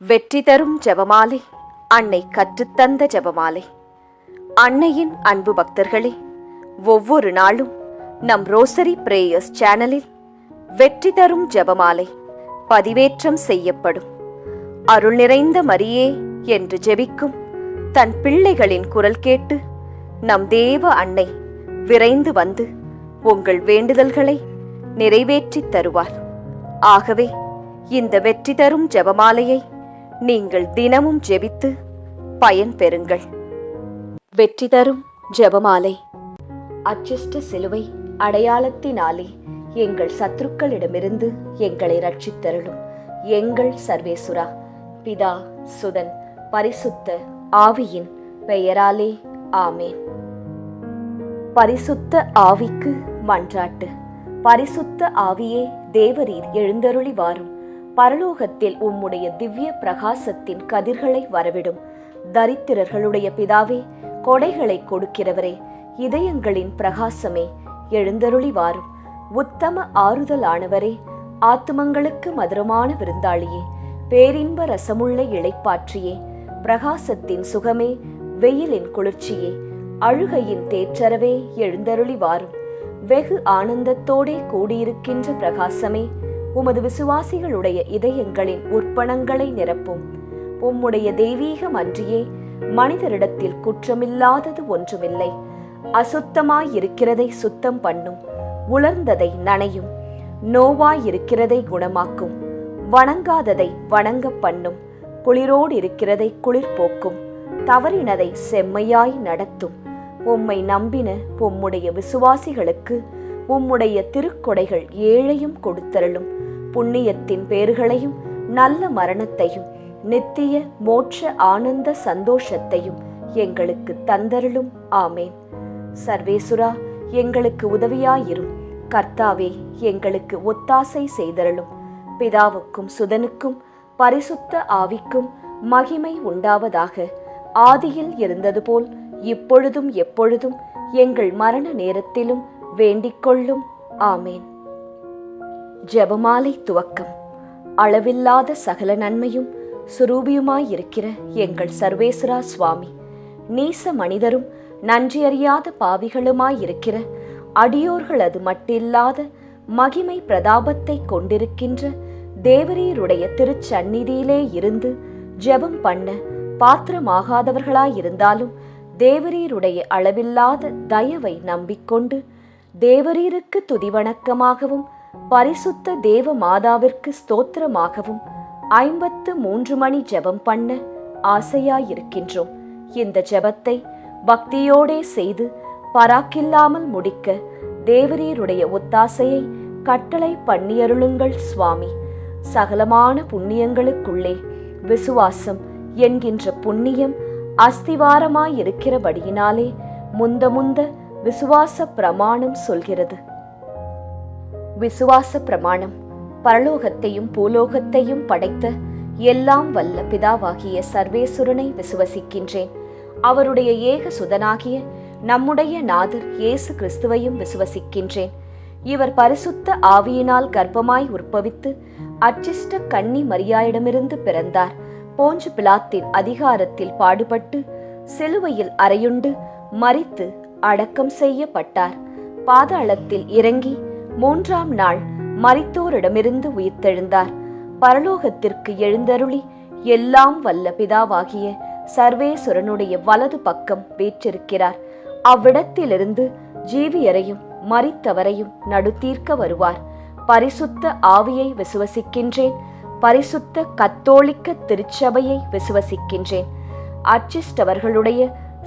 வெற்றி தரும் ஜெபமாலை, அன்னை கற்றுத்தந்த ஜெபமாலை. அன்னையின் அன்பு பக்தர்களே, ஒவ்வொரு நாளும் நம் ரோசரி பிரேயர்ஸ் சேனலில் வெற்றி தரும் ஜெபமாலை பதிவேற்றம் செய்யப்படும். அருள் நிறைந்த மரியே என்று ஜெபிக்கும் தன் பிள்ளைகளின் குரல் கேட்டு நம் தேவ அன்னை விரைந்து வந்து உங்கள் வேண்டுதல்களை நிறைவேற்றித் தருவார். ஆகவே இந்த வெற்றி தரும் ஜெபமாலையை நீங்கள் தினமும் ஜெபித்து பயன் பெறுங்கள். வெற்றி தரும் ஜெபமாலை. அச்சிஷ்ட சிலுவை அடையாளத்தினாலே எங்கள் சத்துருக்களிடமிருந்து எங்களை ரட்சித்தருளும் எங்கள் சர்வேசுரா. பிதா, சுதன், பரிசுத்த ஆவியின் பெயராலே ஆமேன். பரிசுத்த ஆவிக்கு மன்றாட்டு. பரிசுத்த ஆவியே, தேவரீர் எழுந்தருளி வாரும். பரலோகத்தில் உம்முடைய திவ்ய பிரகாசத்தின் கதிர்களை வரவிடும். தரித்திரர்களுடைய பிதாவே, கொடைகளை கொடுக்கிறவரே, இதயங்களின் பிரகாசமே, எழுந்தருளி வாரும். உத்தம ஆறுதலானவரே, ஆத்துமங்களுக்கு மதுரமான விருந்தாளியே, பேரின்ப ரசமுள்ள இளைப்பாற்றியே, பிரகாசத்தின் சுகமே, வெயிலின் குளிர்ச்சியே, அழுகையின் தேற்றரவே, எழுந்தருளி வாரும். வெகு ஆனந்தத்தோடே கூடியிருக்கின்ற பிரகாசமே, உமது விசுவாசிகளுடைய இதயங்களின் உற்பணங்களை நிரப்பும். உம்முடைய தெய்வீகம் அன்றியே மனிதரிடத்தில் குற்றமில்லாதது ஒன்றுமில்லை. அசுத்தமாயிருக்கிறதை சுத்தம் பண்ணும், உலர்ந்ததை நனையும், நோவாயிருக்கிறதை குணமாக்கும், வணங்காததை வணங்க பண்ணும், குளிரோடு இருக்கிறதை குளிர் போக்கும், தவறினதை செம்மையாய் நடத்தும். உம்மை நம்பின உம்முடைய விசுவாசிகளுக்கு உம்முடைய திருக்கொடைகள் ஏழையும் கொடுத்தருளும். புண்ணியத்தின் பேறுகளையும் நல்ல மரணத்தையும் நித்திய மோட்ச ஆனந்த சந்தோஷத்தையும் எங்களுக்கு தந்தருளும். ஆமேன். சர்வேசுரா, எங்களுக்கு உதவியாயிரும். கர்த்தாவே, எங்களுக்கு ஒத்தாசை செய்தருளும். பிதாவுக்கும் சுதனுக்கும் பரிசுத்த ஆவிக்கும் மகிமை உண்டாவதாக. ஆதியில் இருந்தது போல் இப்பொழுதும் எப்பொழுதும் எங்கள் மரண நேரத்திலும் வேண்டிக்கொள்ளும். ஆமேன். ஜெபமாலை துவக்கம். அளவில்லாத சகல நன்மையும் சுரூபியுமாயிருக்கிற எங்கள் சர்வேஸ்வரா சுவாமி, நீச மனிதரும் நன்றியறியாத பாவிகளுமாயிருக்கிற அடியோர்களது மட்டில்லாத மகிமை பிரதாபத்தை கொண்டிருக்கின்ற தேவரீருடைய திருச்சந்நிதியிலே இருந்து ஜெபம் பண்ண பாத்திரமாகாதவர்களாயிருந்தாலும் தேவரீருடைய அளவில்லாத தயவை நம்பிக்கொண்டு தேவரீருக்கு துதிவணக்கமாகவும் பரிசுத்த தேவ மாதாவிற்கு ஸ்தோத்திரமாகவும் 53 மணி ஜெபம் பண்ண ஆசையாயிருக்கின்றோம். இந்த ஜெபத்தை பக்தியோடே செய்து பராக்கில்லாமல் முடிக்க தேவரீருடைய ஒத்தாசையை கட்டளை பண்ணியருளுங்கள் சுவாமி. சகலமான புண்ணியங்களுக்குள்ளே விசுவாசம் என்கின்ற புண்ணியம் அஸ்திவாரமாயிருக்கிறபடியினாலே முந்த விசுவாச பிரமாணம் சொல்கிறது. விசுவாச பிரமாணம். பரலோகத்தையும் பூலோகத்தையும் படைத்த எல்லாம் வல்ல பிதாவாகிய சர்வேசுரனை விசுவசிக்கின்றேன். அவருடைய ஏக சுதனாகிய நம்முடைய நாதர் இயேசு கிறிஸ்துவையும் விசுவசிக்கின்றேன். இவர் பரிசுத்த ஆவியினால் கர்ப்பமாய் உற்பவித்து அச்சிஷ்ட கன்னி மரியாயிடமிருந்து பிறந்தார். போஞ்சு பிலாத்தின் அதிகாரத்தில் பாடுபட்டு சிலுவையில் அறையுண்டு மரித்து அடக்கம் செய்யப்பட்டார். பாதாளத்தில் இறங்கி 3ஆம் நாள் மரித்தோரிடமிருந்து உயிர்த்தெழுந்தார். பரலோகத்திற்கு எழுந்தருளி எல்லாம் வல்ல பிதாவாகிய சர்வேசுரனுடைய வலது பக்கம் வீற்றிருக்கிறார். அவ்விடத்திலிருந்து ஜீவியரையும் மரித்தவரையும் நடுத்தீர்க்க வருவார். பரிசுத்த ஆவியை விசுவசிக்கின்றேன். பரிசுத்த கத்தோலிக்க திருச்சபையை விசுவசிக்கின்றேன். அச்சிஷ்டவர்களுடைய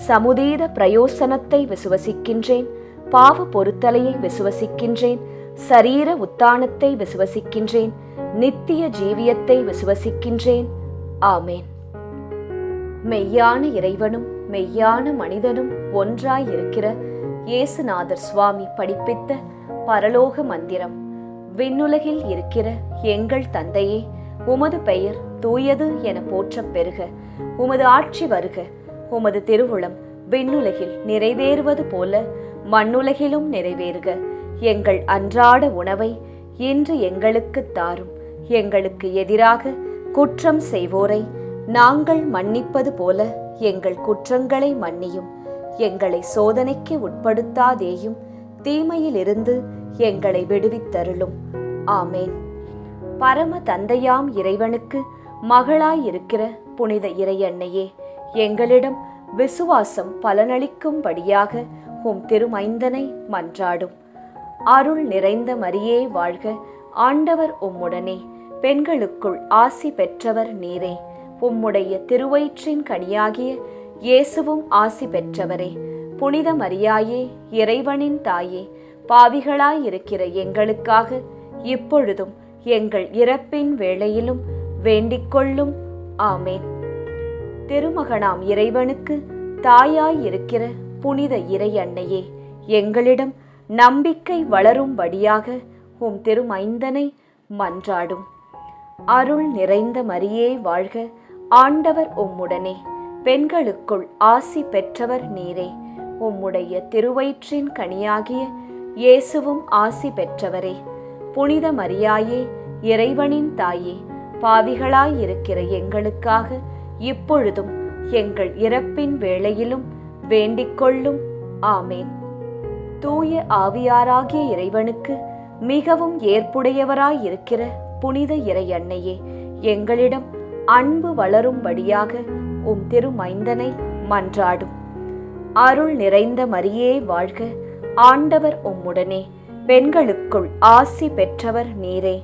சமுதீத பிரயோசனத்தை விசுவசிக்கின்றேன். பாவ பொருத்தலையை விசுவசிக்கின்றேன். சரீர உத்தானத்தை விசுவசிக்கின்றேன். நித்திய ஜீவியத்தை விசுவசிக்கின்றேன். ஆமேன். மெய்யான இறைவனும் மெய்யான மனிதனும் ஒன்றாயிருக்கிற இயேசுநாதர் சுவாமி படிப்பித்த பரலோக மந்திரம். விண்ணுலகில் இருக்கிற எங்கள் தந்தையே, உமது பெயர் தூயது என போற்றப் பெறுக. உமது ஆட்சி வருக. உமது திருவுளம் விண்ணுலகில் நிறைவேறுவது போல மண்ணுலகிலும் நிறைவேறுக. எங்கள் அன்றாட உணவை இன்று எங்களுக்கு தாரும். எங்களுக்கு எதிராக குற்றம் செய்வோரை நாங்கள் மன்னிப்பது போல எங்கள் குற்றங்களை மன்னியும். எங்களை சோதனைக்கு உட்படுத்தாதேயும், தீமையிலிருந்து எங்களை விடுவித்தருளும். ஆமேன். பரம தந்தையாம் இறைவனுக்கு மகளாயிருக்கிற புனித இறையன்னையே, எங்களிடம் விசுவாசம் பலனளிக்கும்படியாக உம் திருமைந்தனை மன்றாடும். அருள் நிறைந்த மரியே வாழ்க, ஆண்டவர் உம்முடனே, பெண்களுக்குள் ஆசி பெற்றவர் நீரே. உம்முடைய திருவயிற்றின் கனியாகிய இயேசுவும் ஆசி பெற்றவரே. புனித மரியாயே, இறைவனின் தாயே, பாவிகளாயிருக்கிற எங்களுக்காக இப்பொழுதும் எங்கள் இறப்பின் வேளையிலும் வேண்டிக்கொள்ளும். ஆமேன். திருமகனாம் இறைவனுக்கு தாயாயிருக்கிற புனித இறை அன்னையே, எங்களிடம் நம்பிக்கை வளரும்படியாக உம் திருமைந்தனை மன்றாடும். அருள் நிறைந்த மரியே வாழ்க, ஆண்டவர் உம்முடனே, பெண்களுக்குள் ஆசி பெற்றவர் நீரே. உம்முடைய திருவயிற்றின் கனியாகிய இயேசுவும் ஆசி பெற்றவரே. புனித மரியாயே, இறைவனின் தாயே, பாவிகளாயிருக்கிற எங்களுக்காக இப்பொழுதும் எங்கள் இறப்பின் வேளையிலும் வேண்டிக்கொள்ளும். ஆமேன். தூய ஆவியாராகிய இறைவனுக்கு மிகவும் ஏற்புடையவராயிருக்கிற புனித இறை அன்னையே, எங்களிடம் அன்பு வளரும்படியாக உம் திருமைந்தனை மன்றாடும். அருள் நிறைந்த மரியே வாழ்க, ஆண்டவர் உம்முடனே, பெண்களுக்குள் ஆசி பெற்றவர் நீரே.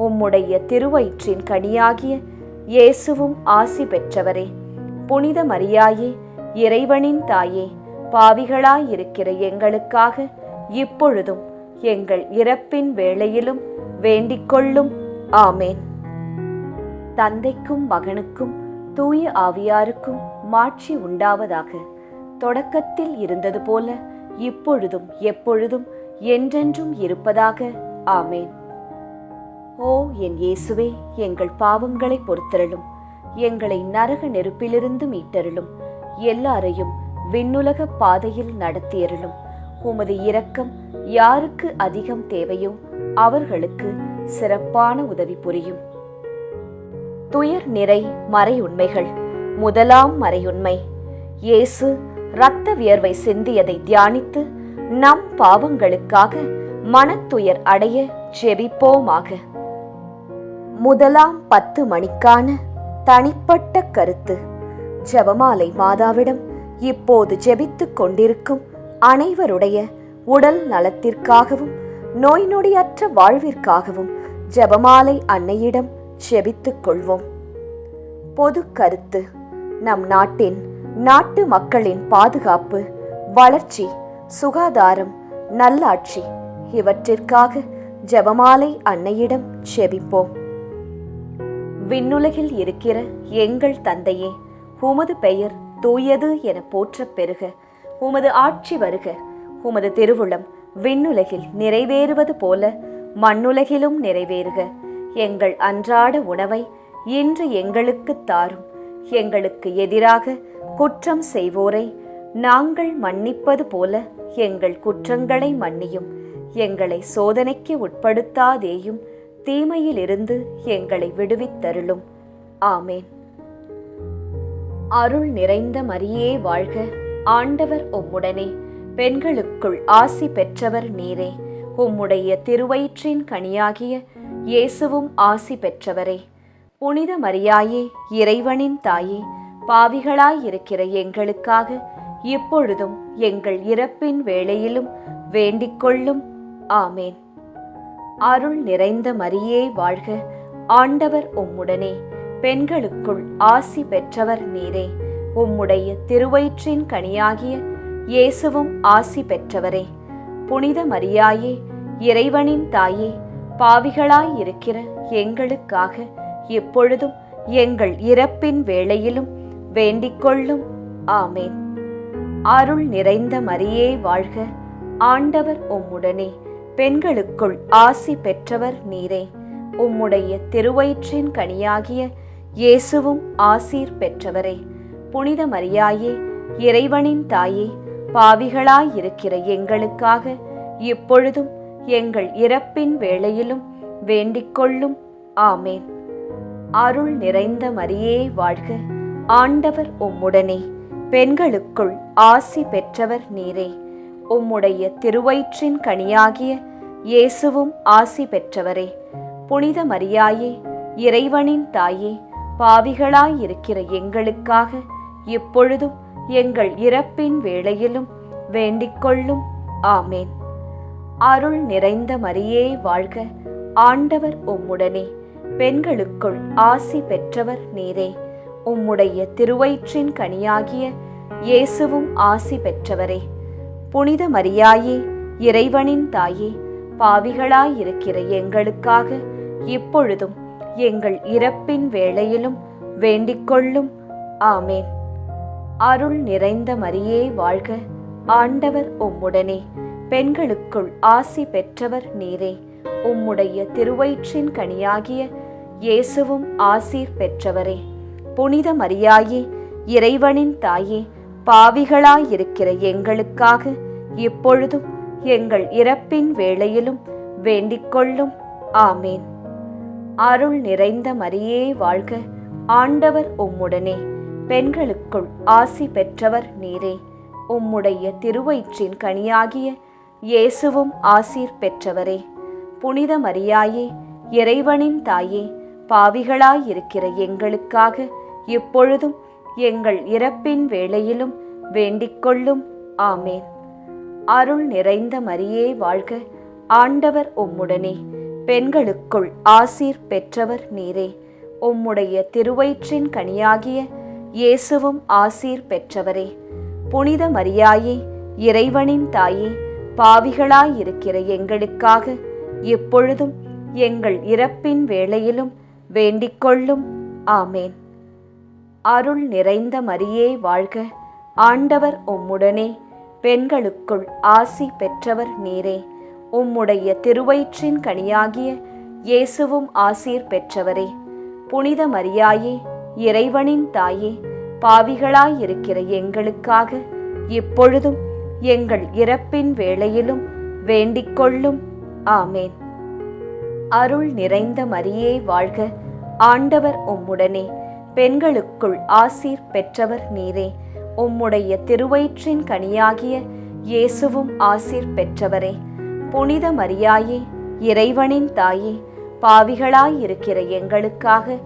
உம்முடைய திருவயிற்றின் கனியாகிய இயேசுவும் ஆசி பெற்றவரே. புனித மரியாயே, இறைவனின் தாயே, பாவிகளாயிருக்கிற எங்களுக்காக இப்பொழுதும் எங்கள் இறப்பின் வேளையிலும் வேண்டிக்கொள்ளும். ஆமேன். தந்தைக்கும் மகனுக்கும் தூய ஆவியாருக்கும் மாட்சி உண்டாவதாக. தொடக்கத்தில் இருந்தது போல இப்பொழுதும் எப்பொழுதும் என்றென்றும் இருப்பதாக. ஆமேன். ஓ என் இயேசுவே, எங்கள் பாவங்களை பொறுத்தருளும். எங்களை நரக நெருப்பிலிருந்து மீட்டருளும். எல்லாரையும் விண்ணுலக பாதையில் நடத்தியருளும். உமது இரக்கம் யாருக்கு அதிகம் தேவையோ அவர்களுக்கு சிறப்பான உதவி புரியும். துயர் நிறை மறையுண்மைகள். முதலாம் மறையுண்மை, இயேசு இரத்த வியர்வை சிந்தியதை தியானித்து நம் பாவங்களுக்காக மனத்துயர் அடைய ஜெபிப்போமாக. முதலாம் 10 மணிக்கான தனிப்பட்ட கருத்து. ஜெபமாலை மாதாவிடம் இப்போது ஜெபித்துக் கொண்டிருக்கும் அனைவருடைய உடல் நலத்திற்காகவும் நோய் நொடியற்ற வாழ்விற்காகவும் ஜெபமாலை அன்னையிடம் ஜெபித்துக் கொள்வோம். பொது கருத்து. நம் நாட்டு மக்களின் பாதுகாப்பு, வளர்ச்சி, சுகாதாரம், நல்லாட்சி இவற்றிற்காக ஜெபமாலை அன்னையிடம் ஜெபிப்போம். விண்ணுலகில் இருக்கிற எங்கள் தந்தையே, உமது பெயர் தூயது என போற்றப் பெறுக. உமது ஆட்சி வருக. உமது திருவுளம் விண்ணுலகில் நிறைவேறுவது போல மண்ணுலகிலும் நிறைவேறுக. எங்கள் அன்றாட உணவை இன்று எங்களுக்கு தாரும். எங்களுக்கு எதிராக குற்றம் செய்வோரை நாங்கள் மன்னிப்பது போல எங்கள் குற்றங்களை மன்னியும். எங்களை சோதனைக்கு உட்படுத்தாதேயும், தீமையிலிருந்து எங்களை விடுவித்தருளும். ஆமேன். அருள் நிறைந்த மரியே வாழ்க, ஆண்டவர் உம்முடனே, பெண்களுக்குள் ஆசி பெற்றவர் நீரே. உம்முடைய திருவயிற்றின் கனியாகிய இயேசுவும் ஆசி பெற்றவரே. புனித மரியாயே, இறைவனின் தாயே, பாவிகளாயிருக்கிற எங்களுக்காக இப்பொழுதும் எங்கள் இறப்பின் வேளையிலும் வேண்டிக்கொள்ளும். ஆமேன். அருள் நிறைந்த மரியே வாழ்க, ஆண்டவர் உம்முடனே, பெண்களுக்குள் ஆசி பெற்றவர் நீரே. உம்முடைய திருவயிற்றின் கனியாகிய இயேசுவும் ஆசி பெற்றவரே. புனித மரியாயே, இறைவனின் தாயே, பாவிகளாயிருக்கிற எங்களுக்காக இப்பொழுதும் எங்கள் இறப்பின் வேளையிலும் வேண்டிக்கொள்ளும். ஆமேன். அருள் நிறைந்த மரியே வாழ்க, ஆண்டவர் உம்முடனே, பெண்களுக்குள் ஆசி பெற்றவர் நீரே. உம்முடைய திருவயிற்றின் கனியாகிய இயேசுவும் ஆசீர் பெற்றவரே. புனித மரியாயே, இறைவனின் தாயே, பாவிகளாயிருக்கிற எங்களுக்காக இப்பொழுதும் எங்கள் இறப்பின் வேளையிலும் வேண்டிக்கொள்ளும். ஆமேன். அருள் நிறைந்த மரியே வாழ்க, ஆண்டவர் உம்முடனே, பெண்களுக்குள் ஆசி பெற்றவர் நீரே. உம்முடைய திருவயிற்றின் கனியாகிய இயேசுவும் ஆசி பெற்றவரே. புனித மரியாயே, இறைவனின் தாயே, பாவிகளாயிருக்கிற எங்களுக்காக இப்பொழுதும் எங்கள் இறப்பின் வேளையிலும் வேண்டிக்கொள்ளும். ஆமேன். அருள் நிறைந்த மரியே வாழ்க, ஆண்டவர் உம்முடனே, பெண்களுக்குள் ஆசி பெற்றவர் நீரே. உம்முடைய திருவயிற்றின் கனியாகிய இயேசுவும் ஆசி பெற்றவரே. புனித மரியாயே, இறைவனின் தாயே, பாவிகளாயிருக்கிற எங்களுக்காக இப்பொழுதும் எங்கள் இறப்பின் வேளையிலும் வேண்டிக்கொள்ளும். ஆமேன். அருள் நிறைந்த மரியே வாழ்க, ஆண்டவர் உம்முடனே, பெண்களுக்குள் ஆசி பெற்றவர் நீரே. உம்முடைய திருவயிற்றின் கனியாகிய இயேசுவும் ஆசீர் பெற்றவரே. புனித மரியாயே, இறைவனின் தாயே, பாவிகளாயிருக்கிற எங்களுக்காக இப்பொழுதும் எங்கள் இறப்பின் வேளையிலும் வேண்டிக்கொள்ளும். ஆமேன். அருள் நிறைந்த மரியே வாழ்க, ஆண்டவர் உம்முடனே, பெண்களுக்குள் ஆசி பெற்றவர் நீரே. உம்முடைய திருவயிற்றின் கனியாகிய இயேசுவும் ஆசீர் பெற்றவரே. புனித மரியாயே, இறைவனின் தாயே, பாவிகளாயிருக்கிற எங்களுக்காக இப்பொழுதும் எங்கள் இறப்பின் வேளையிலும் வேண்டிக்கொள்ளும். ஆமேன். அருள் நிறைந்த மரியே வாழ்க, ஆண்டவர் உம்முடனே, பெண்களுக்குள் ஆசீர் பெற்றவர் நீரே. உம்முடைய திருவயிற்றின் கனியாகிய இயேசுவும் ஆசீர் பெற்றவரே. புனித மரியாயே, இறைவனின் தாயே, பாவிகளாயிருக்கிற எங்களுக்காக இப்பொழுதும் எங்கள் இறப்பின் வேளையிலும் வேண்டிக்கொள்ளும். ஆமேன். அருள் நிறைந்த மரியே வாழ்க, ஆண்டவர் உம்முடனே, பெண்களுக்குள் ஆசி பெற்றவர் நீரே. உம்முடைய திருவயிற்றின் கனியாகிய இயேசுவும் ஆசீர் பெற்றவரே. புனித மரியாயே, இறைவனின் தாயே, பாவிகளாயிருக்கிற எங்களுக்காக இப்பொழுதும் எங்கள் இறப்பின் வேளையிலும் வேண்டிக்கொள்ளும். ஆமேன். அருள் நிறைந்த மரியே வாழ்க, ஆண்டவர் உம்முடனே, பெண்களுக்குள் ஆசீர் பெற்றவர் நீரே. உம்முடைய திருவயிற்றின் கனியாகிய இயேசுவும் ஆசீர் பெற்றவரே. புனித மரியாயே, இறைவனின் தாயே, பாவிகளாயிருக்கிற எங்களுக்காக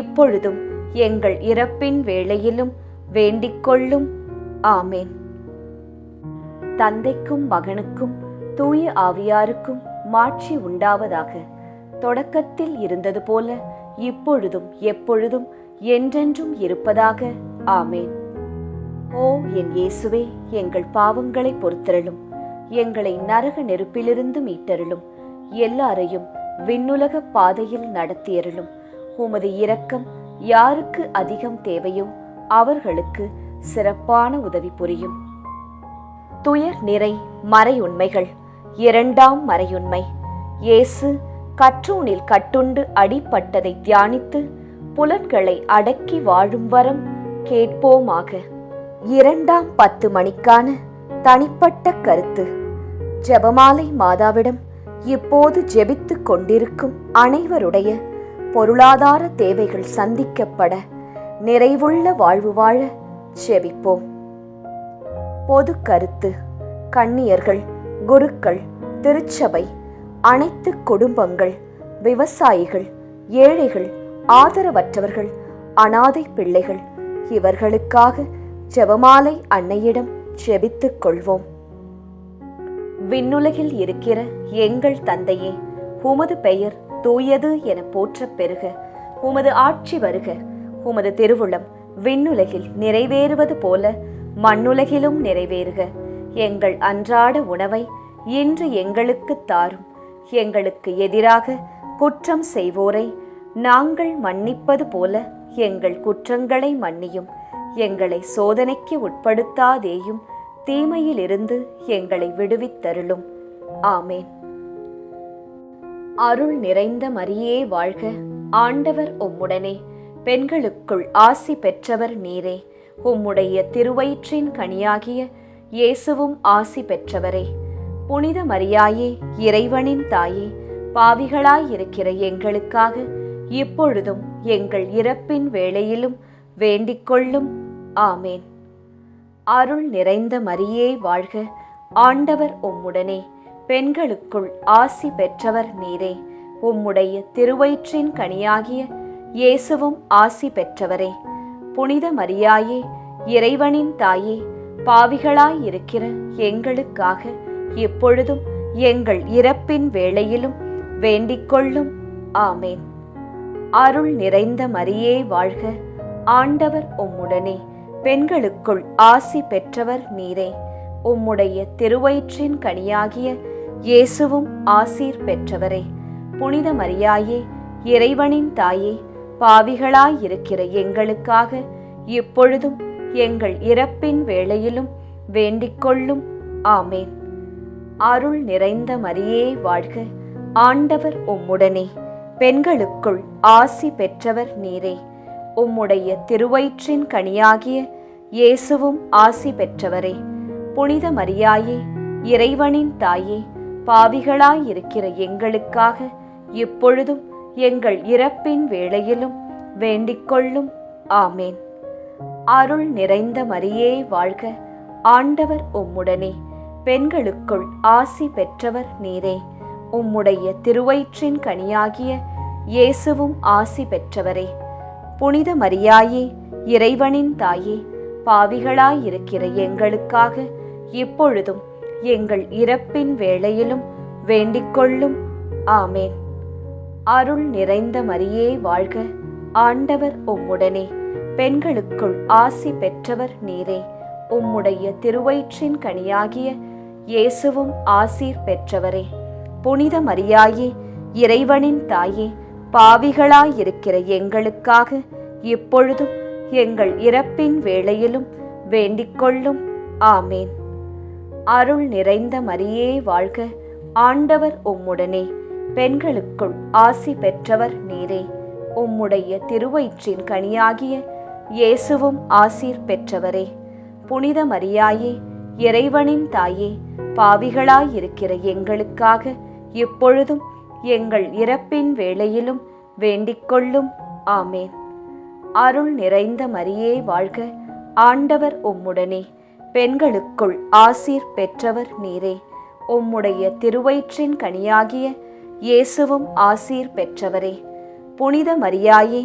இப்பொழுதும் எங்கள் இறப்பின் வேளையிலும் வேண்டிக்கொள்ளும். ஆமேன். தந்தைக்கும் மகனுக்கும் தூய ஆவியாருக்கும் மாட்சி உண்டாவதாக. தொடக்கத்தில் இருந்தது போல இப்பொழுதும் எப்பொழுதும் என்றென்றும் இருப்பதாக. ஆமேன். ஓ என் இயேசுவே, எங்கள் பாவங்களை பொறுத்தருளும், எங்களை நரக நெருப்பிலிருந்து மீட்டருளும், எல்லாரையும் விண்ணுலக பாதையில் நடத்தியருளும். உமது இரக்கம் யாருக்கு அதிகம் தேவையோ அவர்களுக்கு சிறப்பான உதவி புரியும். துயர் நிறை மறையுண்மைகள். இரண்டாம் மறையுண்மை. இயேசு கற்றூனில் கட்டுண்டு அடிபட்டதை தியானித்து புலன்களை அடக்கி வாழும் வரம் கேட்போமாக. 2 மணிக்கான தனிப்பட்ட கருத்து. ஜெபமாலை மாதாவிடம் இப்போது ஜெபித்துக் கொண்டிருக்கும் அனைவருடைய பொருளாதார தேவைகள் சந்திக்கப்பட நிறைவுள்ள வாழ்வு வாழ ஜெபிப்போம். பொது கருத்து. கன்னியர்கள், குருக்கள், திருச்சபை, அனைத்து குடும்பங்கள், விவசாயிகள், ஏழைகள், ஆதரவற்றவர்கள், அனாதை பிள்ளைகள், இவர்களுக்காக ஜெபமாலை அன்னையிடம் ஜெபித்துக் கொள்வோம். விண்ணுலகில் இருக்கிற எங்கள் தந்தையே, உமது பெயர் தூயது என போற்றப் பெறுக. உமது ஆட்சி வருக. உமது திருவுளம் விண்ணுலகில் நிறைவேறுவது போல மண்ணுலகிலும் நிறைவேறுக. எங்கள் அன்றாட உணவை இன்று எங்களுக்கு தாரும். எங்களுக்கு எதிராக குற்றம் செய்வோரை நாங்கள் மன்னிப்பது போல எங்கள் குற்றங்களை மன்னியும். எங்களை சோதனைக்கு உட்படுத்தாதேயும், தீமையிலிருந்து எங்களை விடுவித்தருளும். ஆமேன். அருள் நிறைந்த மரியே வாழ்க, ஆண்டவர் உம்முடனே, பெண்களுக்குள் ஆசி பெற்றவர் நீரே. உம்முடைய திருவயிற்றின் கனியாகிய இயேசுவும் ஆசி பெற்றவரே. புனித மரியாயே, இறைவனின் தாயே, பாவிகளாயிருக்கிற எங்களுக்காக இப்பொழுதும் எங்கள் இறப்பின் வேளையிலும் வேண்டிக் கொள்ளும். ஆமேன். அருள் நிறைந்த மரியே வாழ்க, ஆண்டவர் உம்முடனே, பெண்களுக்குள் ஆசி பெற்றவர் நீரே. உம்முடைய திருவயிற்றின் கனியாகிய இயேசுவும் ஆசி பெற்றவரே. புனித மரியாயே, இறைவனின் தாயே, பாவிகளாயிருக்கிற எங்களுக்காக இப்பொழுதும் எங்கள் இறப்பின் வேளையிலும் வேண்டிக் கொள்ளும். ஆமேன். அருள் நிறைந்த மரியே வாழ்க, ஆண்டவர் உம்முடனே, பெண்களுக்குள் ஆசி பெற்றவர் நீரே. உம்முடைய திருவயிற்றின் கனியாகிய இயேசுவும் ஆசீர் பெற்றவரே. புனித மரியாயே, இறைவனின் தாயே, பாவிகளாயிருக்கிற எங்களுக்காக இப்பொழுதும் எங்கள் இறப்பின் வேளையிலும் வேண்டிக் கொள்ளும். ஆமேன். அருள் நிறைந்த மரியே வாழ்க, ஆண்டவர் உம்முடனே, பெண்களுக்குள் ஆசி பெற்றவர் நீரே. உம்முடைய திருவயிற்றின் கனியாகிய இயேசுவும் ஆசி பெற்றவரே. புனித மரியாயே, இறைவனின் தாயே, பாவிகளாயிருக்கிற எங்களுக்காக இப்பொழுதும் எங்கள் இறப்பின் வேளையிலும் வேண்டிக் கொள்ளும். ஆமேன். அருள் நிறைந்த மரியே வாழ்க, ஆண்டவர் உம்முடனே, பெண்களுக்குள் ஆசி பெற்றவர் நீரே. உம்முடைய திருவயிற்றின் கனியாகிய இயேசுவும் ஆசி பெற்றவரே. புனித மரியாயே, இறைவனின் தாயே, பாவிகளாயிருக்கிற எங்களுக்காக இப்பொழுதும் எங்கள் இறப்பின் வேளையிலும் வேண்டிக் கொள்ளும். ஆமேன். அருள் நிறைந்த மரியே வாழ்க, ஆண்டவர் உம்முடனே, பெண்களுக்குள் ஆசி பெற்றவர் நீரே. உம்முடைய திருவயிற்றின் கனியாகிய இயேசுவும் ஆசீர் பெற்றவரே. புனித மரியாயே, இறைவனின் தாயே, பாவிகளாயிருக்கிற எங்களுக்காக இப்பொழுதும் எங்கள் இறப்பின் வேளையிலும் வேண்டிக் கொள்ளும். ஆமேன். அருள் நிறைந்த மரியே வாழ்க, ஆண்டவர் உம்முடனே, பெண்களுக்குள் ஆசி பெற்றவர் நீரே. உம்முடைய திருவயிற்றின் கனியாகிய இயேசுவும் ஆசீர் பெற்றவரே. புனித மரியாயே, இறைவனின் தாயே, பாவிகளாயிருக்கிற எங்களுக்காக இப்பொழுதும் எங்கள் இறப்பின் வேளையிலும் வேண்டிக் கொள்ளும். ஆமேன். அருள் நிறைந்த மரியே வாழ்க, ஆண்டவர் உம்முடனே, பெண்களுக்குள் ஆசீர் பெற்றவர் நீரே. உம்முடைய திருவயிற்றின் கனியாகிய இயேசுவும் ஆசீர் பெற்றவரே. புனித மரியாயே,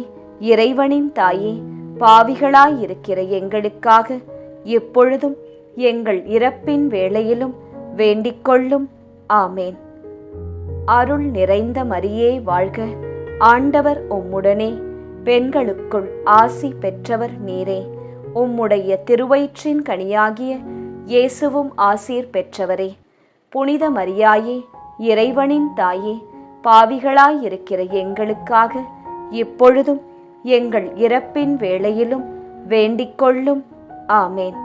இறைவனின் தாயே, பாவிகளாயிருக்கிற எங்களுக்காக இப்பொழுதும் எங்கள் இறப்பின் வேளையிலும் வேண்டிக் கொள்ளும். ஆமேன். அருள் நிறைந்த மரியே வாழ்க, ஆண்டவர் உம்முடனே, பெண்களுக்குள் ஆசி பெற்றவர் நீரே. உம்முடைய திருவயிற்றின் கனியாகிய இயேசுவும் ஆசீர் பெற்றவரே. புனித மரியாயே, இறைவனின் தாயே, பாவிகளாயிருக்கிற எங்களுக்காக இப்பொழுதும் எங்கள் இறப்பின் வேளையிலும் வேண்டிக் கொள்ளும். ஆமேன்.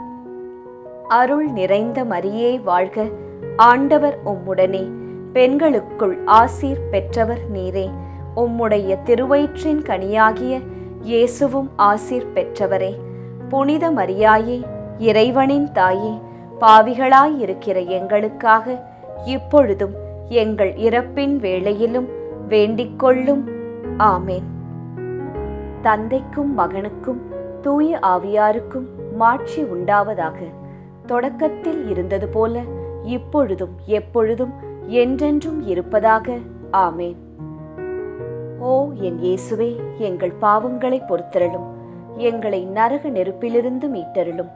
அருள் நிறைந்த மரியே வாழ்க, ஆண்டவர் உம்முடனே, பெண்களுக்குள் ஆசீர் பெற்றவர் நீரே. உம்முடைய திருவயிற்றின் கனியாகிய இயேசுவும் ஆசீர் பெற்றவரே. புனித மரியாயே, இறைவனின் தாயே, பாவிகளாயிருக்கிற எங்களுக்காக இப்பொழுதும் எங்கள் இறப்பின் வேளையிலும் வேண்டிக் கொள்ளும். ஆமேன். தந்தைக்கும் மகனுக்கும் தூய ஆவியாருக்கும் மாட்சி உண்டாவதாக. தொடக்கத்தில் இருந்தது போல இப்பொழுதும் எப்பொழுதும் என்றென்றும் இருப்பதாக. ஆமேன். ஓ என் இயேசுவே, எங்கள் பாவங்களை பொறுத்தருளும், எங்களை நரக நெருப்பிலிருந்து மீட்டருளும்,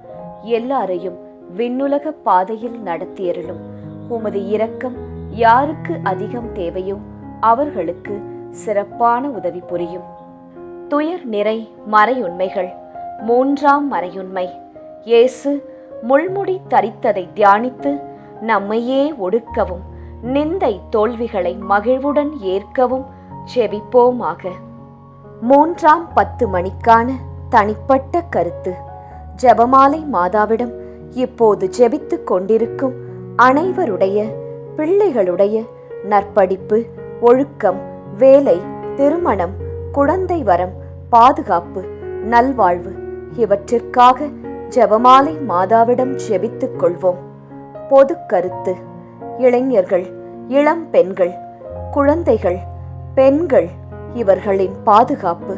எல்லாரையும் விண்ணுலக பாதையில் நடத்தியருளும். உமது இரக்கம் யாருக்கு அதிகம் தேவையோ அவர்களுக்கு சிறப்பான உதவி புரியும். துயர் நிறை மறையுண்மைகள். 3ஆம் மறையுண்மை. இயேசு முள்முடி தரித்ததை தியானித்து நம்மையே ஒடுக்கவும் நிந்தை தோல்விகளை மகிழ்வுடன் ஏற்கவும் ஜெபிப்போமாக. 3ஆம் 10 மணிக்கான தனிப்பட்ட கருத்து. ஜெபமாலை மாதாவிடம் இப்போது ஜெபித்துக் கொண்டிருக்கும் அனைவருடைய பிள்ளைகளுடைய நற்படிப்பு, ஒழுக்கம், வேலை, திருமணம், குழந்தை வரம், பாதுகாப்பு, நல்வாழ்வு இவற்றிற்காக ஜெபமாலை மாதாவிடம் ஜெபித்துக் கொள்வோம். பொது கருத்து. இளைஞர்கள், இளம் பெண்கள், குழந்தைகள், பெண்கள் இவர்களின் பாதுகாப்பு,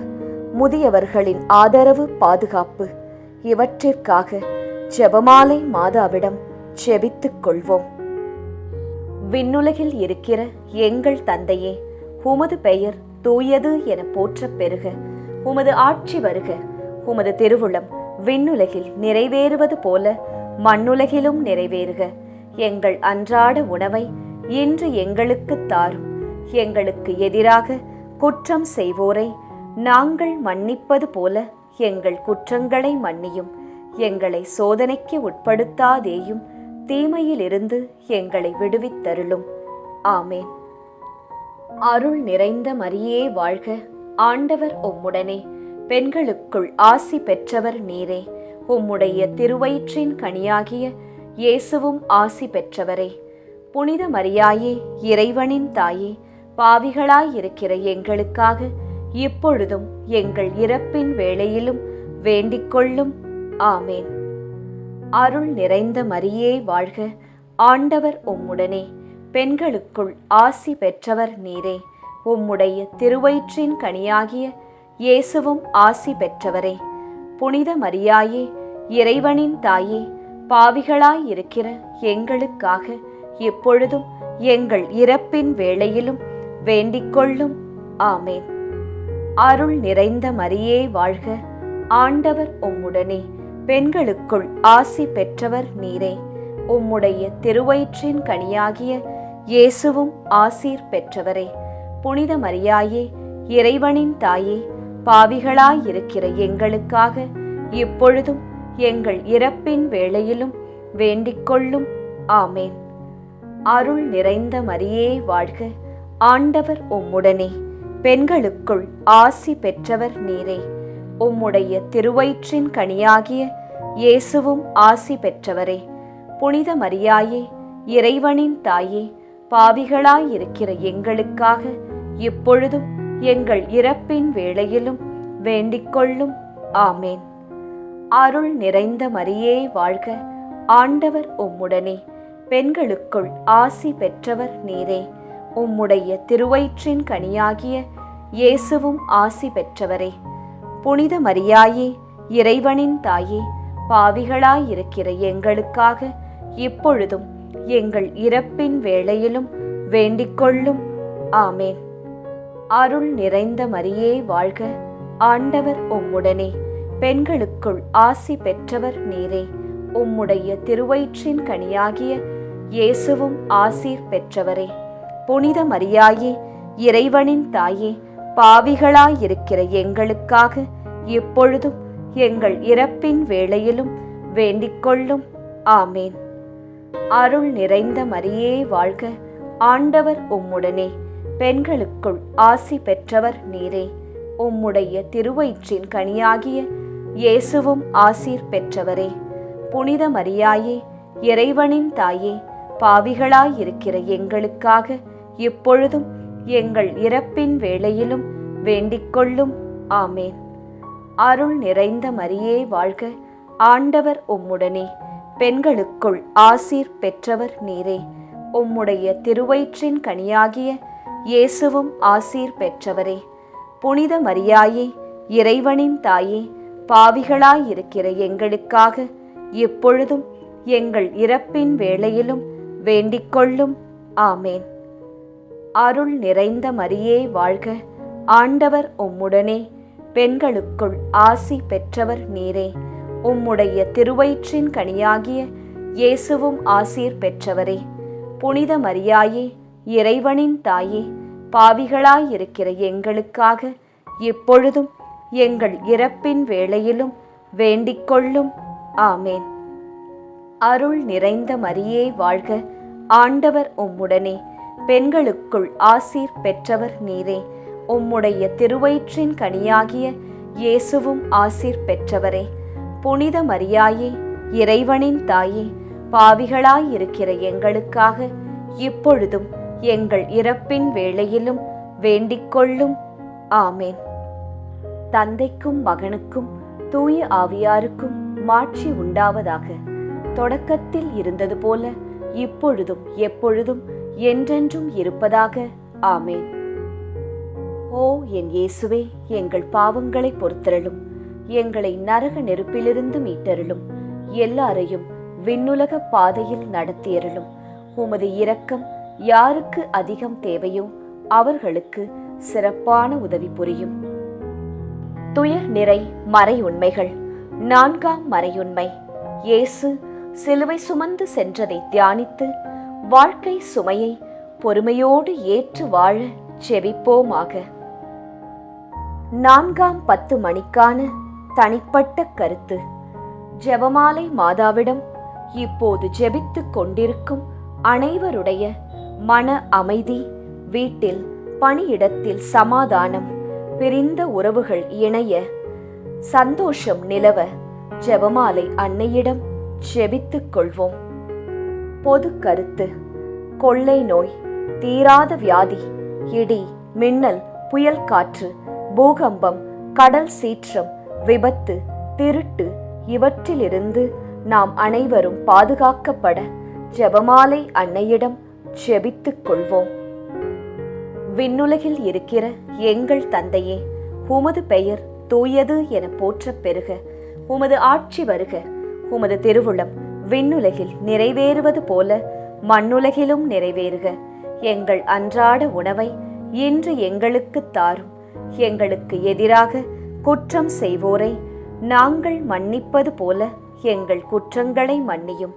முதியவர்களின் ஆதரவு, பாதுகாப்பு இவற்றிற்காக ஜெபமாலை மாதாவிடம் ஜெபித்துக் கொள்வோம். விண்ணுலகில் இருக்கிற எங்கள் தந்தையே, உமது பெயர் தூயது என போற்றப் பெறுக. உமது ஆட்சி வருக. உமது திருவுளம் விண்ணுலகில் நிறைவேறுவது போல மண்ணுலகிலும் நிறைவேறுக. எங்கள் அன்றாட உணவை இன்று எங்களுக்கு தாரும். எங்களுக்கு எதிராக குற்றம் செய்வோரை நாங்கள் மன்னிப்பது போல எங்கள் குற்றங்களை மன்னியும். எங்களை சோதனைக்கு உட்படுத்தாதேயும், தீமையிலிருந்து எங்களை விடுவித்தருளும். ஆமேன். அருள் நிறைந்த மரியே வாழ்க. ஆண்டவர் உம்முடனே, பெண்களுக்குள் ஆசி பெற்றவர் நீரே. உம்முடைய திருவயிற்றின் கனியாகிய இயேசுவும் ஆசி பெற்றவரே. புனித மரியாயே, இறைவனின் தாயே, பாவிகளாயிருக்கிற எங்களுக்காக இப்பொழுதும் எங்கள் இறப்பின் வேளையிலும் வேண்டிக்கொள்ளும். ஆமேன். அருள் நிறைந்த மரியே வாழ்க. ஆண்டவர் உம்முடனே, பெண்களுக்குள் ஆசி பெற்றவர் நீரே. உம்முடைய திருவயிற்றின் கனியாகிய இயேசுவும் ஆசி பெற்றவரே. புனித மரியாயே, இறைவனின் தாயே, பாவிகளாயிருக்கிற எங்களுக்காக இப்பொழுதும் எங்கள் இறப்பின் வேளையிலும் வேண்டிக்கொள்ளும். ஆமேன். அருள் நிறைந்த மரியே வாழ்க. ஆண்டவர் உம்முடனே, பெண்களுக்குள் ஆசி பெற்றவர் நீரே. உம்முடைய திருவயிற்றின் கனியாகிய இயேசுவும் ஆசீர் பெற்றவரே. புனித மரியாயே, இறைவனின் தாயே, பாவிகளாயிருக்கிற எங்களுக்காக இப்பொழுதும் எங்கள் இறப்பின் வேளையிலும் வேண்டிக்கொள்ளும். ஆமேன். அருள் நிறைந்த மரியே வாழ்க. ஆண்டவர் உம்முடனே, பெண்களுக்குள் ஆசி பெற்றவர் நீரே. உம்முடைய திருவயிற்றின் கனியாகிய இயேசுவும் ஆசி பெற்றவரே. புனித மரியாயே, இறைவனின் தாயே, பாவிகளாயிருக்கிற எங்களுக்காக இப்பொழுதும் எங்கள் இறப்பின் வேளையிலும் வேண்டிக்கொள்ளும். ஆமேன். அருள் நிறைந்த மரியே வாழ்க. ஆண்டவர் உம்முடனே, பெண்களுக்குள் ஆசி பெற்றவர் நீரே. உம்முடைய திருவயிற்றின் கனியாகிய இயேசுவும் ஆசி பெற்றவரே. புனித மரியாயே, இறைவனின் தாயே, பாவிகளாயிருக்கிற எங்களுக்காக இப்பொழுதும் எங்கள் இறப்பின் வேளையிலும் வேண்டிக்கொள்ளும். ஆமேன். அருள் நிறைந்த மரியே வாழ்க. ஆண்டவர் உம்முடனே, பெண்களுக்குள் ஆசி பெற்றவர் நீரே. உம்முடைய திருவயிற்றின் கனியாகிய இயேசுவும் ஆசீர் பெற்றவரே. புனித மரியாயே, இறைவனின் தாயே, பாவிகளாயிருக்கிற எங்களுக்காக இப்பொழுதும் எங்கள் இறப்பின் வேளையிலும் வேண்டிக்கொள்ளும். ஆமேன். அருள் நிறைந்த மரியே வாழ்க. ஆண்டவர் உம்முடனே, பெண்களுக்குள் ஆசி பெற்றவர் நீரே. உம்முடைய திருவயிற்றின் கனியாகிய இயேசுவும் ஆசீர் பெற்றவரே. புனித மரியாயே, இறைவனின் தாயே, பாவிகளாயிருக்கிற எங்களுக்காக இப்பொழுதும் எங்கள் இறப்பின் வேளையிலும் வேண்டிக்கொள்ளும். ஆமேன். அருள் நிறைந்த மரியே வாழ்க. ஆண்டவர் உம்முடனே, பெண்களுக்குள் ஆசீர் பெற்றவர் நீரே. உம்முடைய திருவயிற்றின் கனியாகிய இயேசுவும் ஆசீர் பெற்றவரே. புனித மரியாயே, இறைவனின் தாயே, பாவிகளாயிருக்கிற எங்களுக்காக இப்பொழுதும் எங்கள் இறப்பின் வேளையிலும் வேண்டிக்கொள்ளும். ஆமேன். அருள் நிறைந்த மரியே வாழ்க. ஆண்டவர் உம்முடனே, பெண்களுக்குள் ஆசி பெற்றவர் நீரே. உம்முடைய திருவயிற்றின் கனியாகிய இயேசுவும் ஆசீர் பெற்றவரே. புனித மரியாயே, இறைவனின் தாயே, பாவிகளாயிருக்கிற எங்களுக்காக இப்பொழுதும் எங்கள் இறப்பின் வேளையிலும் வேண்டிக்கொள்ளும். ஆமேன். அருள் நிறைந்த மரியே வாழ்க. ஆண்டவர் உம்முடனே, பெண்களுக்குள் ஆசீர் பெற்றவர் நீரே. உம்முடைய திருவயிற்றின் கனியாகிய இயேசுவும் ஆசீர் பெற்றவரே. புனித மரியாயே, இறைவனின் தாயே, பாவிகளாயிருக்கிற எங்களுக்காக இப்பொழுதும் எங்கள் இறப்பின் வேளையிலும் வேண்டிக்கொள்ளும். ஆமேன். தந்தைக்கும் மகனுக்கும் தூய ஆவியாருக்கும் மாட்சி உண்டாவதாக. தொடக்கத்தில் இருந்தது போல இப்பொழுதும் எப்பொழுதும் என்றென்றும் இருப்பதாக. ஆமேன். ஓ என் இயேசுவே, எங்கள் பாவங்களை பொறுத்தருளும். எங்களை நரக நெருப்பிலிருந்து மீட்டருளும். எல்லாரையும் விண்ணுலக பாதையில் நடத்தியருளும். உமது இரக்கம் யாருக்கு அதிகம் தேவையோ அவர்களுக்கு சிறப்பான உதவி புரியும். துயர் நிறை மறை உண்மைகள். 4ஆம் மறையுண்மை. இயேசு சிலுவை சுமந்து சென்றதை தியானித்து வாழ்க்கை சுமையை பொறுமையோடு ஏற்று வாழ செபிப்போமாக. 4ஆம் 10 மணிக்கான தனிப்பட்ட கருத்து. ஜெபமாலை மாதாவிடம் இப்போது ஜெபித்துக் கொண்டிருக்கும் அனைவருடைய மன அமைதி, வீட்டில் பணியிடத்தில் சமாதானம், பிரிந்த உறவுகள் இணைய சந்தோஷம் நிலவ ஜெபமாலை அன்னையிடம் ஜெபித்துக் கொள்வோம். பொது கருத்து. கொள்ளை நோய், தீராத வியாதி, இடி மின்னல், புயல் காற்று, பூகம்பம், கடல் சீற்றம், விபத்து, திருட்டு இவற்றிலிருந்து நாம் அனைவரும் பாதுகாக்கப்பட ஜெபமாலை அன்னையிடம் ஜெபித்துக் கொள்வோம். விண்ணுலகில் இருக்கிற எங்கள் தந்தையே, உமது பெயர் தூயது என போற்றப் பெறுக. உமது ஆட்சி வருக. உமது திருவுளம் விண்ணுலகில் நிறைவேறுவது போல மண்ணுலகிலும் நிறைவேறுக. எங்கள் அன்றாட உணவை இன்று எங்களுக்கு தாரும். எங்களுக்கு எதிராக குற்றம் செய்வோரை நாங்கள் மன்னிப்பது போல எங்கள் குற்றங்களை மன்னியும்.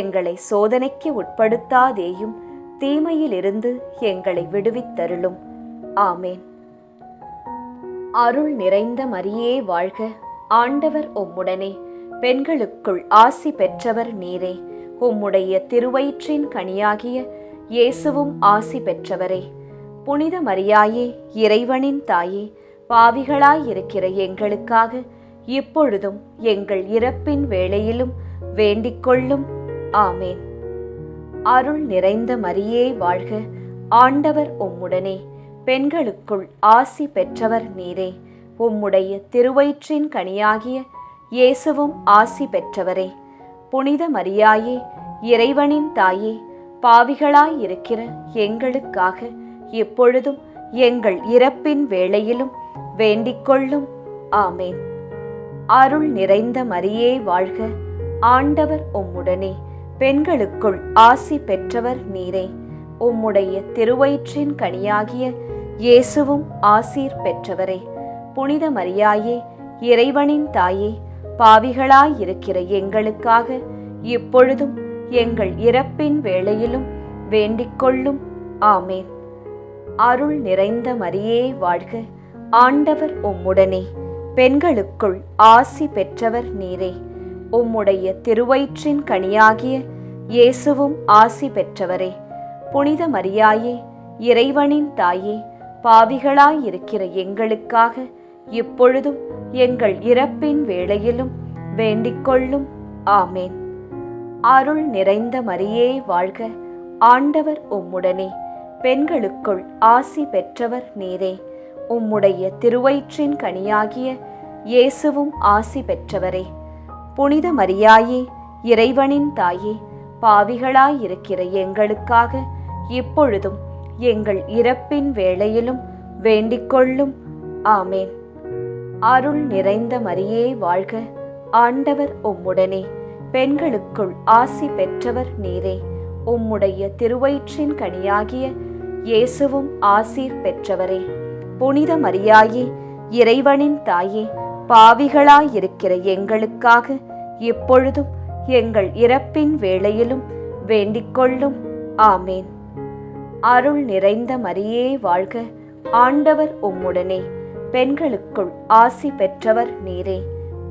எங்களை சோதனைக்கு உட்படுத்தாதேயும், தீமையிலிருந்து எங்களை விடுவித்தருளும். ஆமேன். அருள் நிறைந்த மரியே வாழ்க. ஆண்டவர் உம்முடனே. பெண்களுக்குள் ஆசி பெற்றவர் நீரே. உம்முடைய திருவயிற்றின் கனியாகிய இயேசுவும் ஆசி பெற்றவரே. புனித மரியாயே, இறைவனின் தாயே, பாவிகளாயிருக்கிற எங்களுக்காக இப்பொழுதும் எங்கள் இறப்பின் வேளையிலும் வேண்டிக்கொள்ளும். ஆமேன். அருள் நிறைந்த மரியே வாழ்க. ஆண்டவர் உம்முடனே. பெண்களுக்குள் ஆசி பெற்றவர் நீரே. உம்முடைய திருவயிற்றின் கனியாகிய இயேசுவும் ஆசி பெற்றவரே. புனித மரியாயே, இறைவனின் தாயே, பாவிகளாயிருக்கிற எங்களுக்காக இப்பொழுதும் எங்கள் இறப்பின் வேளையிலும் வேண்டிக்கொள்ளும். ஆமேன். அருள் நிறைந்த மரியே வாழ்க. ஆண்டவர் உம்முடனே. பெண்களுக்குள் ஆசி பெற்றவர் நீரே. உம்முடைய திருவயிற்றின் கனியாகிய இயேசுவும் ஆசீர் பெற்றவரே. புனித மரியாயே, இறைவனின் தாயே, பாவிகளாயிருக்கிற எங்களுக்காக இப்பொழுதும் எங்கள் இறப்பின் வேளையிலும் வேண்டிக்கொள்ளும். ஆமேன். அருள் நிறைந்த மரியே வாழ்க. ஆண்டவர் உம்முடனே. பெண்களுக்குள் ஆசி பெற்றவர் நீரே. உம்முடைய திருவயிற்றின் கனியாகிய இயேசுவும் ஆசி பெற்றவரே. புனித மரியாயே, இறைவனின் தாயே, பாவிகளாயிருக்கிற எங்களுக்காக இப்பொழுதும் எங்கள் இறப்பின் வேளையிலும் வேண்டிக்கொள்ளும். ஆமேன். அருள் நிறைந்த மரியே வாழ்க. ஆண்டவர் உம்முடனே. பெண்களுக்குள் ஆசி பெற்றவர் நீரே. உம்முடைய திருவயிற்றின் கனியாகிய இயேசுவும் ஆசி பெற்றவரே. புனித மரியாயே, இறைவனின் தாயே, பாவிகளாயிருக்கிற எங்களுக்காக இப்பொழுதும் எங்கள் இறப்பின் வேளையிலும் வேண்டிக்கொள்ளும். ஆமேன். அருள் நிறைந்த மரியே வாழ்க. ஆண்டவர் உம்முடனே. பெண்களுக்குள் ஆசி பெற்றவர் நீரே. உம்முடைய திருவயிற்றின் கனியாகிய இயேசுவும் ஆசீர் பெற்றவரே. புனித மரியாயே, இறைவனின் தாயே, பாவிகளாயிருக்கிற எங்களுக்காக இப்பொழுதும் எங்கள் இறப்பின் வேளையிலும் வேண்டிக்கொள்ளும். ஆமேன். அருள் நிறைந்த மரியே வாழ்க. ஆண்டவர் உம்முடனே. பெண்களுக்குள் ஆசி பெற்றவர் நீரே.